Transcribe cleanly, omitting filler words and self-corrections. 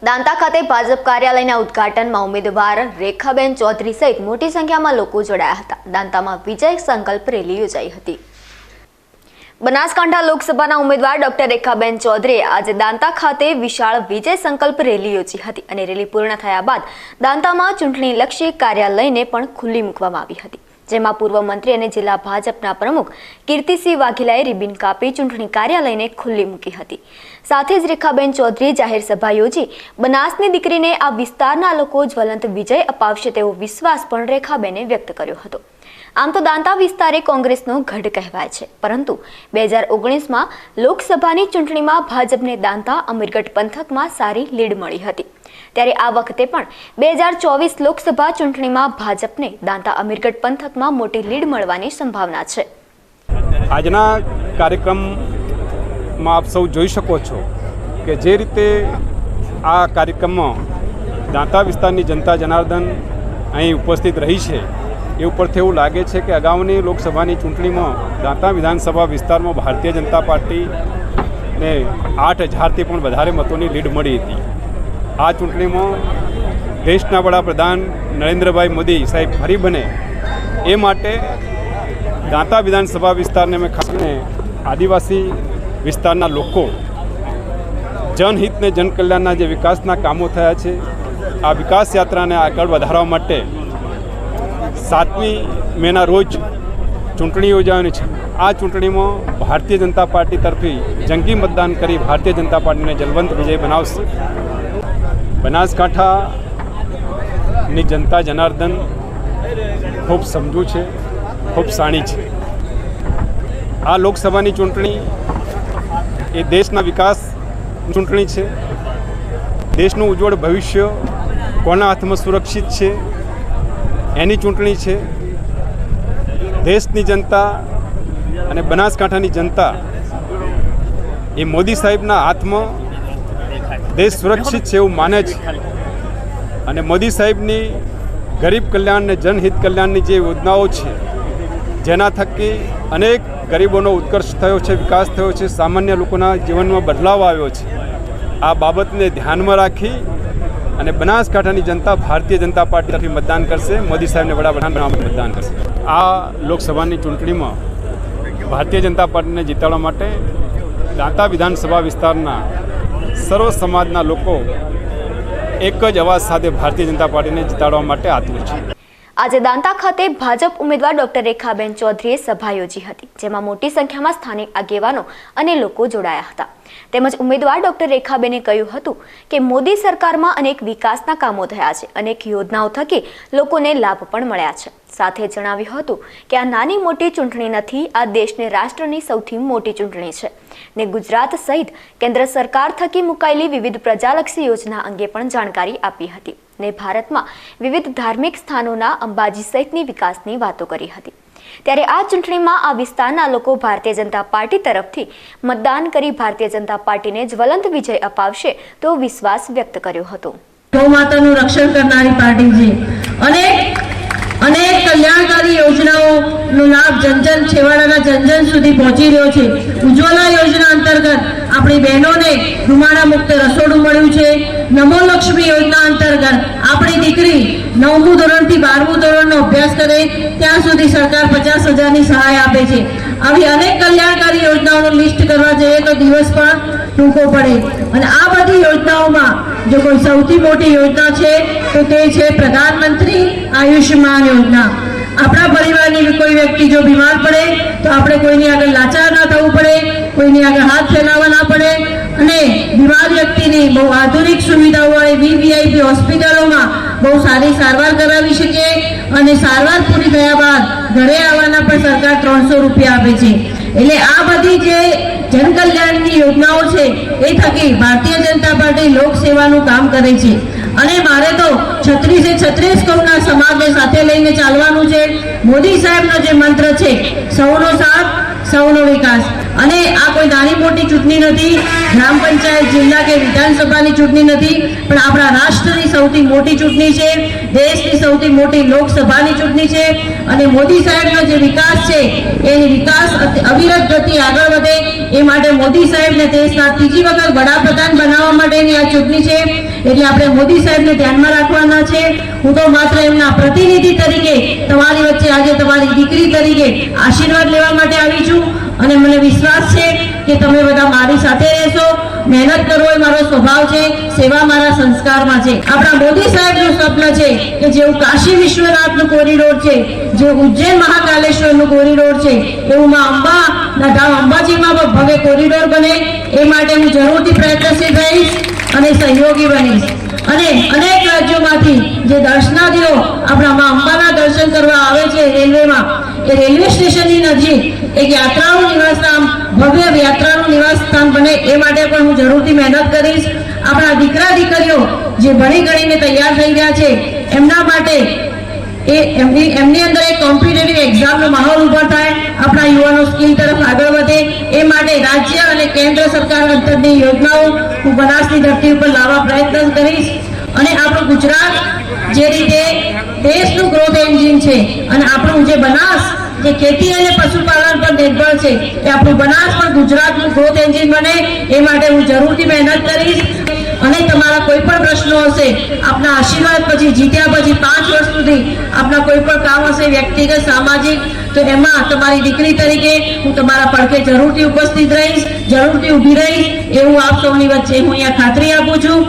દાંતા ખાતે ભાજપ કાર્યાલયના ઉદ્ઘાટનમાં ઉમેદવાર રેખાબેન ચૌધરી સહિત મોટી સંખ્યામાં લોકો જોડાયા હતા। દાંતામાં વિજય સંકલ્પ રેલી યોજાઈ હતી। બનાસકાંઠા લોકસભાના ઉમેદવાર ડોક્ટર રેખાબેન ચૌધરીએ આજે દાંતા ખાતે વિશાળ વિજય સંકલ્પ રેલી યોજી હતી અને રેલી પૂર્ણ થયા બાદ દાંતામાં ચૂંટણીલક્ષી કાર્યાલયને પણ ખુલ્લી મૂકવામાં આવી હતી, જેમાં પૂર્વ મંત્રી અને જિલ્લા ભાજપના પ્રમુખ કીર્તિસિંહ વાઘેલાએ રિબિન કાપી ચૂંટણી કાર્યાલયને ખુલ્લી મૂકી હતી। સાથે જ રેખાબેન ચૌધરીએ જાહેર સભા યોજી બનાસની દીકરીને આ વિસ્તારના લોકો જ્વલંત વિજય અપાવશે તેવો વિશ્વાસ પણ રેખાબેને વ્યક્ત કર્યો હતો। આમ તો દાંતા વિસ્તારે કોંગ્રેસનો ગઢ કહેવાય છે, પરંતુ 2019માં લોકસભાની ચૂંટણીમાં ભાજપને દાંતા અમીરગઢ પંથકમાં સારી લીડ મળી હતી, ત્યારે આ વખતે પણ 2024 લોકસભા ચૂંટણીમાં ભાજપને દાંતા અમીરગઢ પંથકમાં મોટી લીડ મળવાની સંભાવના છે। આજના કાર્યક્રમમાં આપ સૌ જોઈ શકો છો કે જે રીતે આ કાર્યક્રમમાં દાંતા વિસ્તારની જનતા જનાર્દન અહીં ઉપસ્થિત રહી છે, એ ઉપરથી એવું લાગે છે કે અગાઉની લોકસભાની ચૂંટણીમાં દાંતા વિધાનસભા વિસ્તારમાં ભારતીય જનતા પાર્ટીને 8,000થી પણ વધારે મતોની લીડ મળી હતી। આ ચૂંટણીમાં દેશના વડાપ્રધાન નરેન્દ્રભાઈ મોદી સાહેબ ફરી બને એ માટે દાંતા વિધાનસભા વિસ્તારને મેં ખાસ કરીને આદિવાસી વિસ્તારના લોકો જનહિતને જનકલ્યાણના જે વિકાસના કામો થયા છે, આ વિકાસ યાત્રાને આગળ વધારવા માટે 7મી મેના રોજ ચૂંટણી યોજાવાની છે। આ ચૂંટણીમાં ભારતીય જનતા પાર્ટી તરફી જંગી મતદાન કરી ભારતીય જનતા પાર્ટીને જલવંત વિજય બનાવશે। બનાસકાંઠાની જનતા જનાર્દન ખૂબ સમજુ છે, ખૂબ સાણી છે। આ લોકસભાની ચૂંટણી એ દેશના વિકાસ ચૂંટણી છે। દેશનું ઉજ્જવળ ભવિષ્ય કોના હાથમાં સુરક્ષિત છે એની ચૂંટણી છે। દેશની જનતા અને બનાસકાંઠાની જનતા એ મોદી સાહેબના હાથમાં દેશ સુરક્ષિત છે એવું માને છે, અને મોદી સાહેબની ગરીબ કલ્યાણ અને જનહિત કલ્યાણની જે યોજનાઓ છે, જેના થકી અનેક ગરીબોનો ઉત્કર્ષ થયો છે, વિકાસ થયો છે, સામાન્ય લોકોના જીવનમાં બદલાવ આવ્યો છે, આ બાબતને ધ્યાનમાં રાખી અને બનાસકાંઠાની જનતા ભારતીય જનતા પાર્ટી તરફી મતદાન કરશે, મોદી સાહેબને વડાપ્રધાન બનાવવા માટે મતદાન કરશે। આ લોકસભાની ચૂંટણીમાં ભારતીય જનતા પાર્ટીને જીતાડવા માટે દાંતા વિધાનસભા વિસ્તારના સર્વ સમાજના લોકો એક જ અવાજ સાથે ભારતીય જનતા પાર્ટીને જીતાડવા માટે આતુર છે। આજે દાંતા ખાતે ભાજપ ઉમેદવાર ડોક્ટર રેખાબેન ચૌધરીએ સભા યોજી હતી, જેમાં મોટી સંખ્યામાં સ્થાનિક આગેવાનો અને લોકો જોડાયા હતા। તેમજ ઉમેદવાર ડોક્ટર રેખાબેને કહ્યું હતું કે મોદી સરકારમાં અનેક વિકાસના કામો થયા છે, અનેક યોજનાઓ થકી લોકોને લાભ પણ મળ્યા છે। સાથે જણાવ્યું હતું કે આ નાની મોટી ચૂંટણી નથી, આ દેશને રાષ્ટ્રની સૌથી મોટી ચૂંટણી છે ને ગુજરાત સહિત કેન્દ્ર સરકાર થકી મુકાયેલી વિવિધ પ્રજાલક્ષી યોજના અંગે પણ જાણકારી આપી હતી ને ભારતમાં વિવિધ ધાર્મિક સ્થાનોના અંબાજી સહિતની વિકાસની વાતો કરી હતી। ત્યારે આ ચૂંટણીમાં આ વિસ્તારના લોકો ભારતીય જનતા પાર્ટી તરફથી મતદાન કરી ભારતીય જનતા પાર્ટીને જ્વલંત વિજય અપાવશે તો વિશ્વાસ વ્યક્ત કર્યો હતો। ગૌ માતાનું રક્ષણ કરનારી પાર્ટી છે અને અનેક કલ્યાણકારી યોજનાઓનો લાભ જન છેવાડાના જન સુધી પહોંચી રહ્યો છે। ઉજ્જવલા યોજના અંતર્ગત આપણી બહેનોને ધુમાડા મુક્ત રસોડું મળ્યું છે। નમો લક્ષ્મી યોજના અંતર્ગત આપણી દીકરી 9મું ધોરણથી 12મું ધોરણનો અભ્યાસ કરે ત્યાં સુધી સરકાર 50,000ની સહાય આપે છે। આવી અનેક કલ્યાણકારી યોજનાઓનું લિસ્ટ કરવા જઈએ તો દિવસ પણ ટૂંકો પડે, અને આ બધી યોજનાઓમાં જો કોઈ સૌથી મોટી યોજના છે તો તે છે પ્રધાનમંત્રી આયુષ્યમાન યોજના। આપણા પરિવારની કોઈ વ્યક્તિ જો બીમાર પડે તો આપણે કોઈની આગળ લાચાર ના થવું પડે, કોઈની આગળ હાથ ફેલાવવા ના પડે, અને બીમાર વ્યક્તિની બહુ આધુનિક સુવિધાઓવાળી VVIP હોસ્પિટલોમાં બહુ સારી સારવાર કરાવી શકીએ, અને સારવાર પૂરી થયા બાદ ઘરે આવવાના પણ સરકાર 300 રૂપિયા આપે છે। એટલે આ બધી જે જનકલ્યાણની યોજનાઓ છે એ થકી ભારતીય જનતા પાર્ટી લોકસેવાનું કામ કરે છે, અને મારે તો 36 કૌમના સમાજને સાથે લઈને ચાલવાનું છે। મોદી સાહેબનો જે મંત્ર છે સૌનો સાથ સૌનો વિકાસ, અને આ કોઈ નાની મોટી ચૂંટણી નથી, ગ્રામ પંચાયત, જિલ્લા કે વિધાનસભાની ચૂંટણી નથી, પણ આપણા રાષ્ટ્રની સૌથી મોટી ચૂંટણી છે, દેશની સૌથી મોટી લોકસભાની ચૂંટણી છે। અને મોદી સાહેબનો જે વિકાસ છે એની વિકાસ અવિરત ગતિ આગળ વધે એ માટે મોદી સાહેબને દેશના ત્રીજી વખત વડાપ્રધાન બનાવવા માટેની આ ચૂંટણી છે। એટલે આપણે મોદી સાહેબને ધ્યાનમાં રાખવાના છે. હું તો માત્ર એમના પ્રતિનિધિ તરીકે તમારી વચ્ચે આજે તમારી દીકરી તરીકે આશીર્વાદ લેવા માટે આવી છું અને મને વિશ્વાસ છે કે તમે બધા મારી સાથે રહેશો. મહેનત કરવો એ મારો સ્વભાવ છે, સેવા મારા સંસ્કારમાં છે. આપણા મોદી સાહેબનું સ્વપ્ન છે કે જેવું કાશી વિશ્વનાથનું કોરિડોર છે, જે ઉજ્જૈન મહાકાલેશ્વરનું કોરિડોર છે, એવું માં અંબાના ધામ અંબાજીમાં પણ ભવ્ય કોરિડોર બને એ માટે હું જરૂરથી પ્રયત્નશીલ રહીશ અને સહયોગી બનીશ. અને અનેક રાજ્યોમાંથી જે દર્શનાર્થીઓ આપણા માં અંબાના દર્શન કરવા આવે છે રેલવેમાં, એ રેલવે સ્ટેશનની નજીક એક યાત્રાનું નિવાસસ્થાન, ભવ્ય યાત્રાનું નિવાસસ્થાન બને એ માટે પણ હું જરૂરથી મહેનત કરીશ. આપણા દીકરા દીકરીઓ જે ભણી ગણીને તૈયાર થઈ રહ્યા છે એમના માટે એમની અંદર એક કોમ્પિટિટિવ એક્ઝામનો માહોલ ઉભો થાય, આપણા યુવાનો સ્કિલ તરફ આગળ વધે એ માટે રાજ્ય અને કેન્દ્ર સરકાર અંતરની યોજનાઓ હું બનાસની ધરતી ઉપર લાવવા પ્રયત્ન કરીશ. અને આપણું ગુજરાત જે રીતે દેશનું ગ્રોથ એન્જિન છે અને આપણું જે બનાસ જે ખેતી અને પશુપાલન પર નિર્ભર છે એ આપણું બનાસ પણ ગુજરાતનું ગ્રોથ એન્જિન બને એ માટે હું જરૂરથી મહેનત કરીશ. અને તમારા કોઈ પણ પ્રશ્નો હશે, આપના આશીર્વાદ પછી જીત્યા પછી 5 વર્ષ સુધી આપના કોઈ પણ કામ હશે વ્યક્તિગત સામાજિક, તો એમાં તમારી દીકરી તરીકે હું તમારા પડખે જરૂરથી ઉપસ્થિત રહીશ, જરૂરથી ઊભી રહીશ એવું આપ સૌની વચ્ચે હું અહીંયા ખાતરી આપું છું.